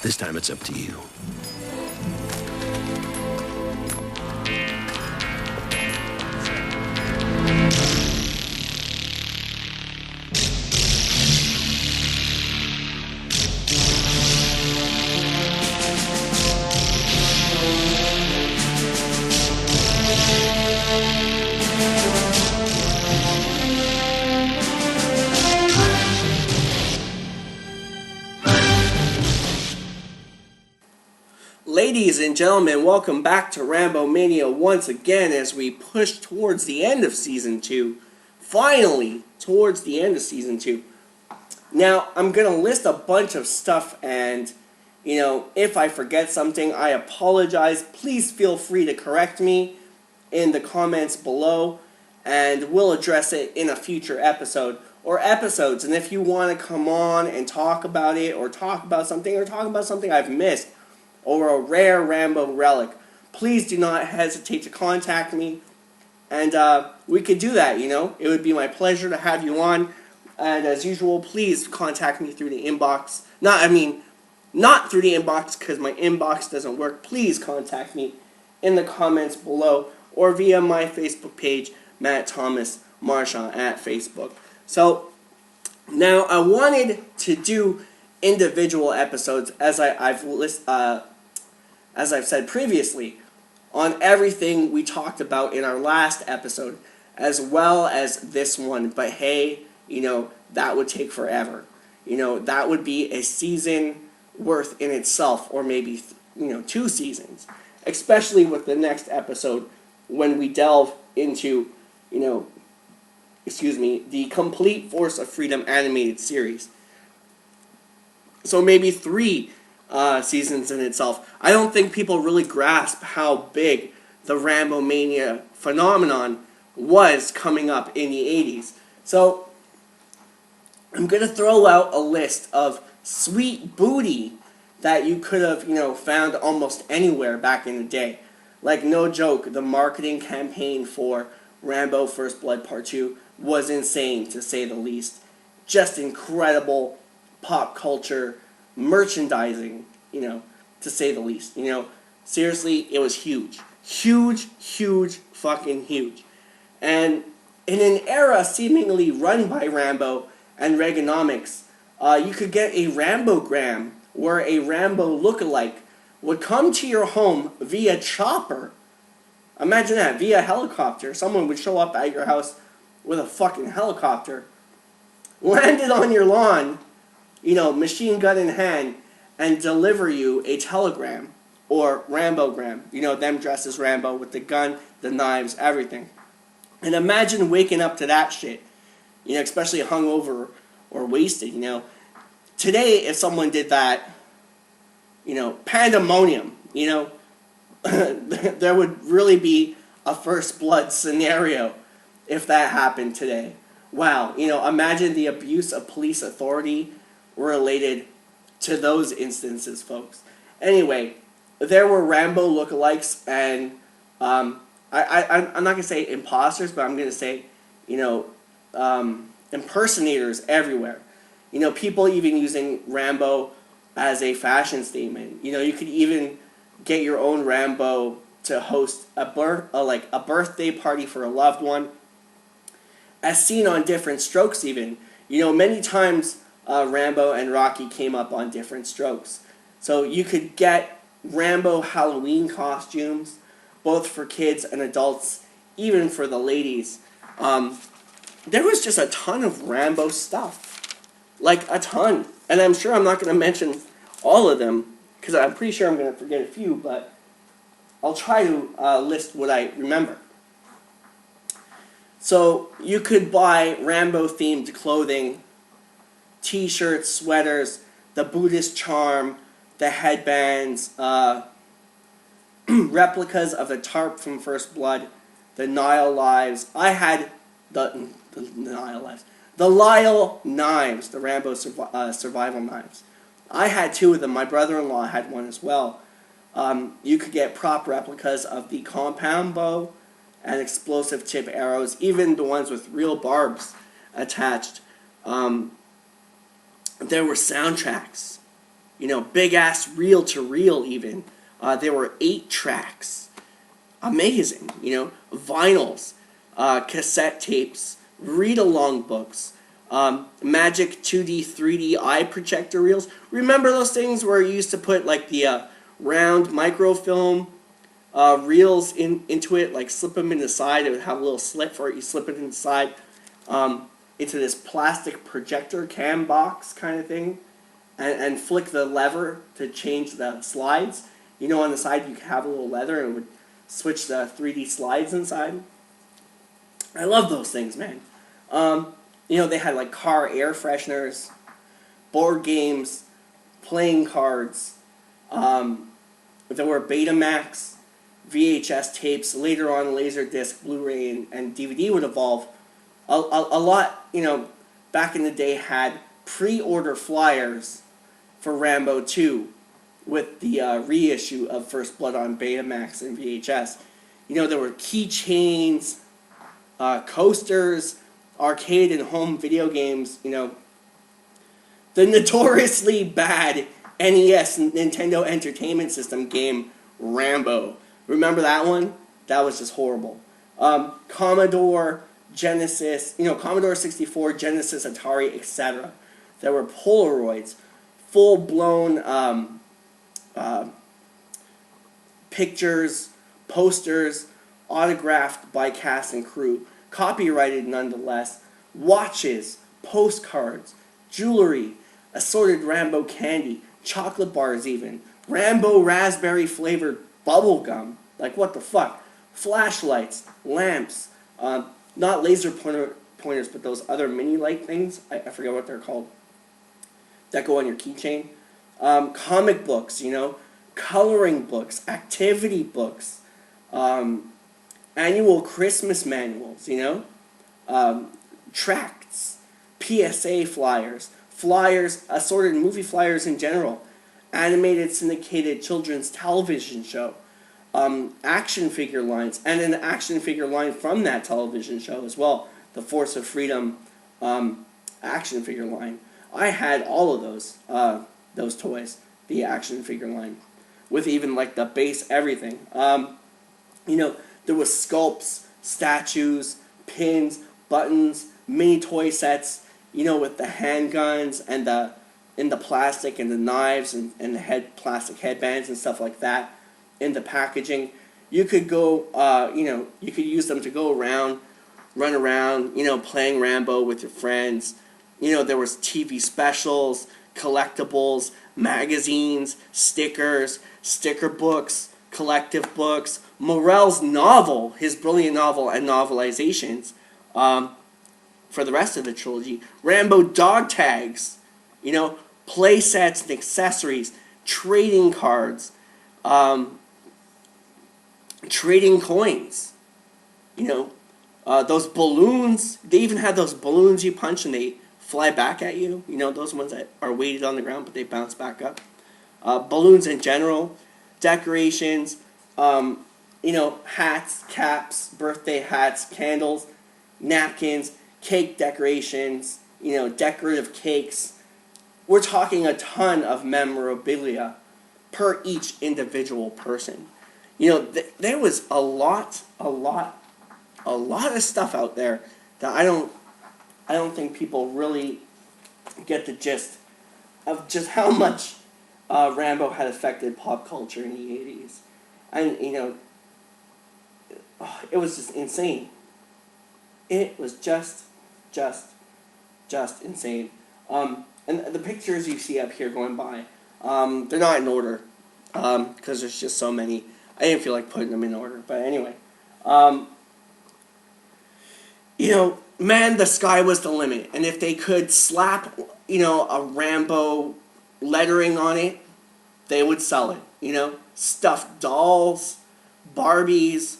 This time it's up to you. Ladies and gentlemen, welcome back to RAMBOMANIA once again as we push towards the end of Season 2. Finally, towards the end of Season 2. Now, I'm going to list a bunch of stuff and, if I forget something, I apologize. Please feel free to correct me in the comments below, and we'll address it in a future episode or episodes. And if you want to come on and talk about it or talk about something I've missed, or a rare Rambo relic, please do not hesitate to contact me, and we could do that, It would be my pleasure to have you on, and as usual, please contact me through the inbox. Not through the inbox, because my inbox doesn't work. Please contact me in the comments below, or via my Facebook page, Matt Thomas Marchand at Facebook. So, now I wanted to do individual episodes, as I've said previously, on everything we talked about in our last episode, as well as this one. But hey, that would take forever. That would be a season worth in itself, or maybe, 2 seasons. Especially with the next episode, when we delve into, the Complete Force of Freedom animated series. So maybe 3 seasons in itself. I don't think people really grasp how big the RAMBOMANIA phenomenon was coming up in the 80s. So, I'm going to throw out a list of sweet booty that you could have, found almost anywhere back in the day. Like, no joke, the marketing campaign for Rambo First Blood Part 2 was insane, to say the least. Just incredible pop culture merchandising, to say the least. Seriously, it was huge. Huge, fucking huge. And in an era seemingly run by Rambo and Reaganomics, you could get a Rambogram, where a Rambo lookalike would come to your home via chopper. Imagine that, via helicopter. Someone would show up at your house with a fucking helicopter, landed on your lawn, machine gun in hand, and deliver you a telegram, or Rambogram. Them dressed as Rambo with the gun, the knives, everything. And imagine waking up to that shit, especially hungover or wasted, Today, if someone did that, pandemonium, there would really be a First Blood scenario if that happened today. Wow, imagine the abuse of police authority related to those instances, folks. Anyway, there were Rambo lookalikes, and I'm not going to say imposters, but I'm going to say, impersonators everywhere. People even using Rambo as a fashion statement. You could even get your own Rambo to host a birthday party for a loved one, as seen on Different Strokes even. Many times Rambo and Rocky came up on Different Strokes. So you could get Rambo Halloween costumes, both for kids and adults, even for the ladies. There was just a ton of Rambo stuff. Like, a ton. And I'm sure I'm not going to mention all of them, because I'm pretty sure I'm going to forget a few, but I'll try to list what I remember. So, you could buy Rambo-themed clothing, t-shirts, sweaters, the Buddhist charm, the headbands, replicas of the tarp from First Blood, the Nile lives. I had the Nile lives. The Lyle knives, the Rambo survival knives. I had 2 of them. My brother-in-law had one as well. You could get prop replicas of the compound bow and explosive tip arrows, even the ones with real barbs attached. There were soundtracks big ass reel to reel even. There were 8 tracks. Amazing, vinyls, cassette tapes, read-along books, magic 2D, 3D eye projector reels. Remember those things where you used to put like the round microfilm reels into it, like slip them in the side. It would have a little slit for it. You slip it inside into this plastic projector cam box kind of thing, and flick the lever to change the slides. On the side you could have a little lever and it would switch the 3D slides inside. I love those things, man. They had like car air fresheners, board games, playing cards. There were Betamax, VHS tapes. Later on, Laserdisc, Blu-ray, and DVD would evolve. A lot, back in the day had pre-order flyers for Rambo 2 with the reissue of First Blood on Betamax and VHS. There were keychains, coasters, arcade and home video games. The notoriously bad NES, Nintendo Entertainment System game Rambo. Remember that one? That was just horrible. Commodore, Genesis, Commodore 64, Genesis, Atari, etc. There were Polaroids, full-blown pictures, posters, autographed by cast and crew, copyrighted nonetheless, watches, postcards, jewelry, assorted Rambo candy, chocolate bars even, Rambo raspberry flavored bubble gum, like what the fuck, flashlights, lamps, not laser pointers, but those other mini light things, I forget what they're called, that go on your keychain, comic books, coloring books, activity books, annual Christmas manuals, tracts, PSA flyers, assorted movie flyers in general, animated syndicated children's television show, action figure lines, and an action figure line from that television show as well, the Force of Freedom action figure line. I had all of those toys, the action figure line, with even like the base everything. There was sculpts, statues, pins, buttons, mini toy sets, with the handguns and the plastic and the knives and the plastic headbands and stuff like that in the packaging. You could go, you could use them to go around, run around, playing Rambo with your friends. There was TV specials, collectibles, magazines, stickers, sticker books, collective books, Morell's novel, his brilliant novel and novelizations for the rest of the trilogy, Rambo dog tags, play sets and accessories, trading cards, trading coins, those balloons. They even had those balloons you punch and they fly back at you, those ones that are weighted on the ground but they bounce back up. Balloons in general, decorations, hats, caps, birthday hats, candles, napkins, cake decorations, decorative cakes. We're talking a ton of memorabilia per each individual person. There was a lot of stuff out there that I don't think people really get the gist of just how much Rambo had affected pop culture in the 80s. And, it was just insane. It was just insane. And the pictures you see up here going by, they're not in order, because there's just so many. I didn't feel like putting them in order, but anyway. Man, the sky was the limit. And if they could slap, a Rambo lettering on it, they would sell it. Stuffed dolls, Barbies,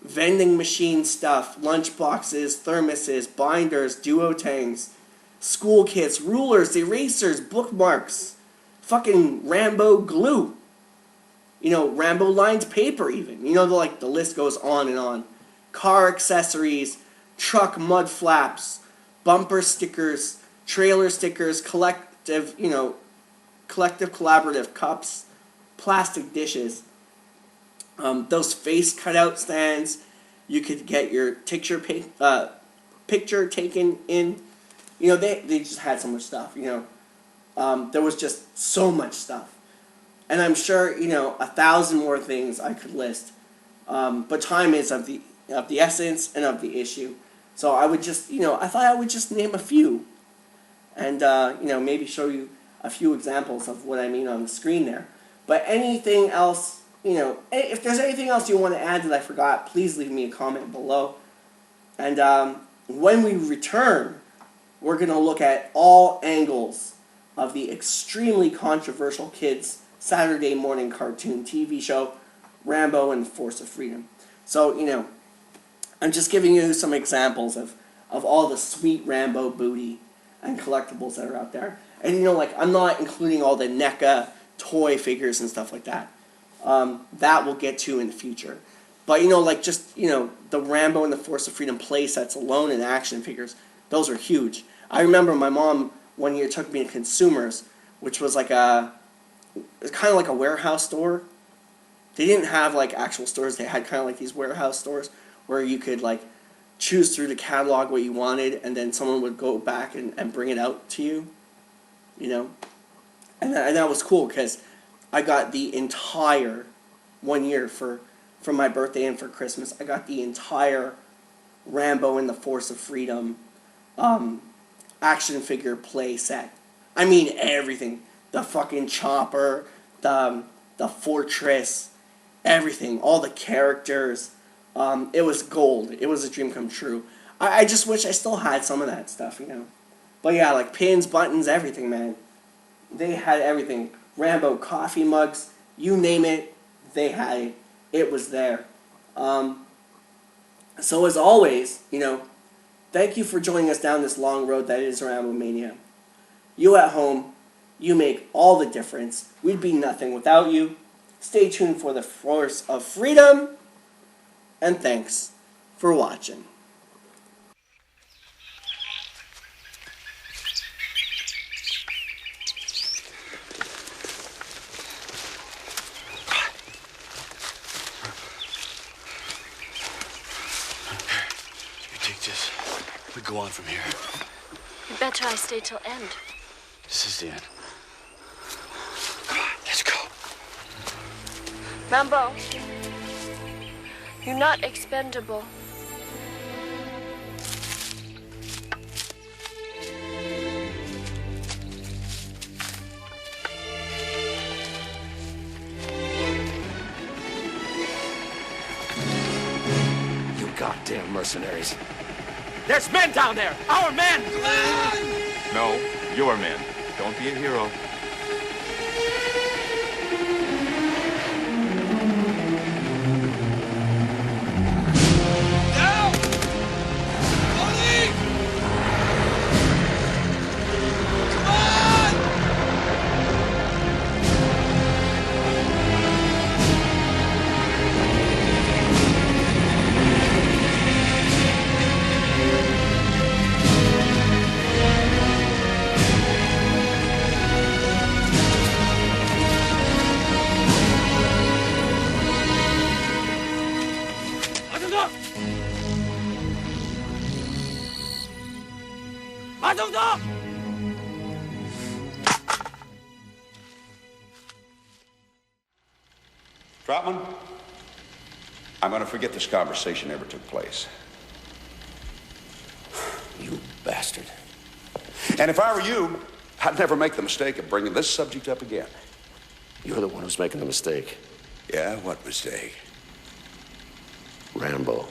vending machine stuff, lunch boxes, thermoses, binders, duotangs, school kits, rulers, erasers, bookmarks, fucking Rambo glue, Rambo lined paper even, the list goes on and on. Car accessories, truck mud flaps, bumper stickers, trailer stickers, collective, collective collaborative cups, plastic dishes, those face cutout stands. You could get your picture taken in. You know, they just had so much stuff, you know. There was just so much stuff. And I'm sure, you know, 1,000 more things I could list. But time is of the essence and of the issue. So I would just, you know, I thought I would just name a few. And, you know, maybe show you a few examples of what I mean on the screen there. But anything else, you know, if there's anything else you want to add that I forgot, please leave me a comment below. And when we return, we're going to look at all angles of the extremely controversial kids' Saturday morning cartoon TV show, Rambo and the Force of Freedom. So, you know, I'm just giving you some examples of all the sweet Rambo booty and collectibles that are out there. And, you know, like, I'm not including all the NECA toy figures and stuff like that. That we'll get to in the future. But, you know, like, just, you know, the Rambo and the Force of Freedom play sets alone and action figures, those are huge. I remember my mom one year took me to Consumers, which was like it's kind of like a warehouse store. They didn't have, like, actual stores. They had kind of like these warehouse stores where you could, like, choose through the catalog what you wanted, and then someone would go back and bring it out to you, you know. And that was cool because I got the entire, one year for my birthday and for Christmas, I got the entire Rambo and the Force of Freedom action figure play set. I mean everything. The fucking chopper, the fortress, everything, all the characters. It was gold. It was a dream come true. I just wish I still had some of that stuff, you know. But yeah, like pins, buttons, everything, man. They had everything. Rambo coffee mugs, you name it, they had it. It was there. So as always, you know, thank you for joining us down this long road that is Rambomania. You at home, you make all the difference. We'd be nothing without you. Stay tuned for the Force of Freedom. And thanks for watching. You take this. We go on from here. You better I stay till end. This is the end. Let's go. Rambo, you're not expendable. You goddamn mercenaries. There's men down there! Our men! Come on! No, your men. Don't be a hero. Trotman, I'm going to forget this conversation ever took place. You bastard. And if I were you, I'd never make the mistake of bringing this subject up again. You're the one who's making the mistake. Yeah, what mistake? Rambo.